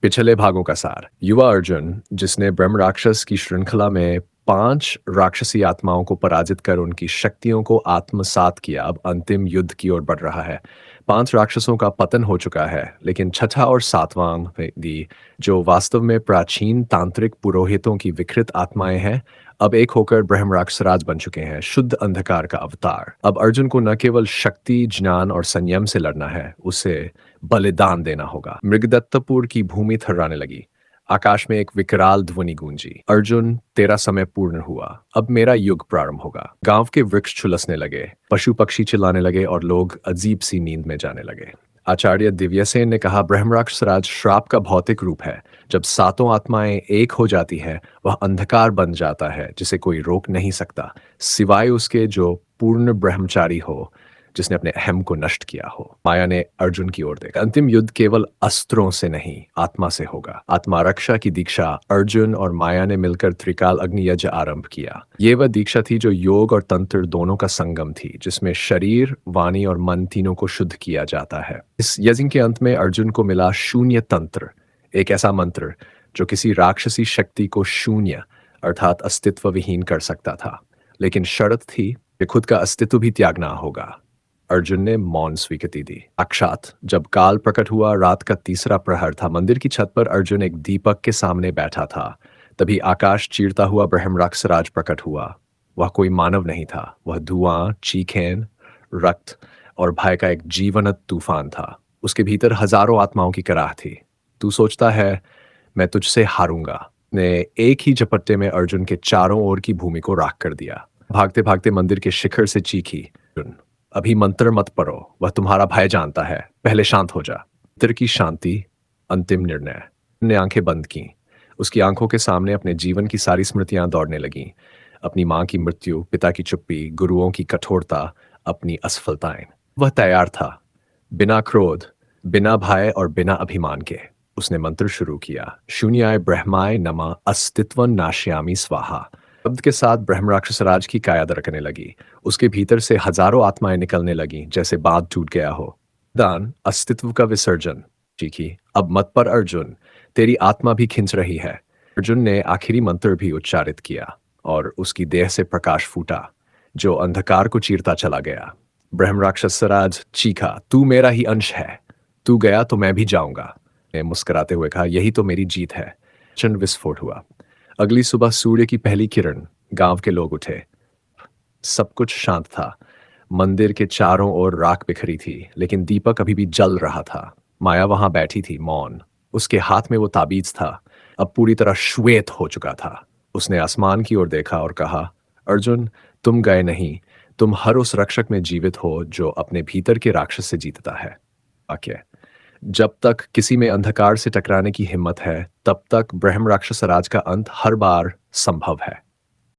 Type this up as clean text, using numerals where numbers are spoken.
पिछले भागों का सार। युवा अर्जुन, जिसने ब्रह्म राक्षस की श्रृंखला में 5 राक्षसी आत्माओं को पराजित कर उनकी शक्तियों को आत्मसात किया, अब अंतिम युद्ध की ओर बढ़ रहा है। 5 राक्षसों का पतन हो चुका है, लेकिन छठा और सातवां व्यक्ति, जो वास्तव में प्राचीन तांत्रिक पुरोहितों की विकृत आत्माएं हैं, अब एक होकर ब्रह्म राक्षसराज बन चुके हैं, शुद्ध अंधकार का अवतार। अब अर्जुन को न केवल शक्ति, ज्ञान और संयम से लड़ना है, उसे बलिदान देना होगा। मृगदत्तपुर की भूमि थर्राने लगी। आकाश में एक विकराल ध्वनि गूंजी। अर्जुन, तेरा समय पूर्ण हुआ। अब मेरा युग प्रारंभ होगा। गांव के वृक्ष झुलसने लगे, पशु पक्षी चिल्लाने लगे और लोग अजीब सी नींद में जाने लगे। आचार्य दिव्यसेन ने कहा, ब्रह्मराक्षसराज श्राप का भौतिक रूप है। जब सातों आत्माएं एक हो जाती है, वह अंधकार बन जाता है जिसे कोई रोक नहीं सकता, सिवाय उसके जो पूर्ण ब्रह्मचारी हो, जिसने अपने अहम को नष्ट किया हो। माया ने अर्जुन की ओर देखा। अंतिम युद्ध केवल अस्त्रों से नहीं, आत्मा से होगा। आत्मा रक्षा की दीक्षा अर्जुन और माया ने मिलकर त्रिकाल अग्नि यज्ञ आरंभ किया। ये वह दीक्षा थी जो योग और तंत्र दोनों का संगम थी, जिसमें शरीर, वाणी और मन तीनों को शुद्ध किया जाता है। इस यज्ञ के अंत में अर्जुन को मिला शून्य तंत्र, एक ऐसा मंत्र जो किसी राक्षसी शक्ति को शून्य अर्थात अस्तित्व विहीन कर सकता था। लेकिन शर्त थी कि खुद का अस्तित्व भी त्यागना होगा। अर्जुन ने मौन स्वीकृति दी। साक्षात जब काल प्रकट हुआ, रात का तीसरा प्रहर था। मंदिर की छत पर अर्जुन एक दीपक के सामने बैठा था। तभी आकाश चीरता हुआ ब्रह्मराक्षसराज प्रकट हुआ। वह कोई मानव नहीं था, वह धुआं, चीखें, रक्त और भय का एक जीवंत तूफान था। उसके भीतर हजारों आत्माओं की कराह थी। तू सोचता है मैं तुझसे हारूंगा? ने एक ही झपट्टे में अर्जुन के चारों ओर की भूमि को राख कर दिया। भागते भागते मंदिर के शिखर से चीखी, अभी मंत्र मत पढ़ो, वह तुम्हारा भय जानता है, पहले शांत हो जा। मित्र की शांति, अंतिम निर्णय। ने आंखें बंद की। उसकी आंखों के सामने अपने जीवन की सारी स्मृतियां दौड़ने लगीं। अपनी मां की मृत्यु, पिता की चुप्पी, गुरुओं की कठोरता, अपनी असफलताएं। वह तैयार था। बिना क्रोध, बिना भय और बिना अभिमान के उसने मंत्र शुरू किया। शून्याय ब्रह्माय नमः अस्तित्वं नाशयामि स्वाहा। शब्द के साथ ब्रह्मराक्षसराज की काया दरकने लगी। उसके भीतर से हजारों आत्माएं निकलने लगीं, जैसे बांध टूट गया हो। दान, अस्तित्व का विसर्जन। चीखी, अब मत पर अर्जुन, तेरी आत्मा भी खिंच रही है। अर्जुन ने आखिरी मंत्र भी उच्चारित किया और उसकी देह से प्रकाश फूटा, जो अंधकार को चीरता चला गया। ब्रह्मराक्षसराज चीखा, तू मेरा ही अंश है, तू गया तो मैं भी जाऊंगा। ने मुस्कुराते हुए कहा, यही तो मेरी जीत है। चंड विस्फोट हुआ। अगली सुबह सूर्य की पहली किरण, गांव के लोग उठे। सब कुछ शांत था। मंदिर के चारों ओर राख बिखरी थी, लेकिन दीपक अभी भी जल रहा था। माया वहां बैठी थी, मौन। उसके हाथ में वो ताबीज था, अब पूरी तरह श्वेत हो चुका था। उसने आसमान की ओर देखा और कहा, अर्जुन, तुम गए नहीं, तुम हर उस रक्षक में जीवित हो जो अपने भीतर के राक्षस से जीतता है। वाक्य, जब तक किसी में अंधकार से टकराने की हिम्मत है, तब तक ब्रह्म राक्षसराज का अंत हर बार संभव है।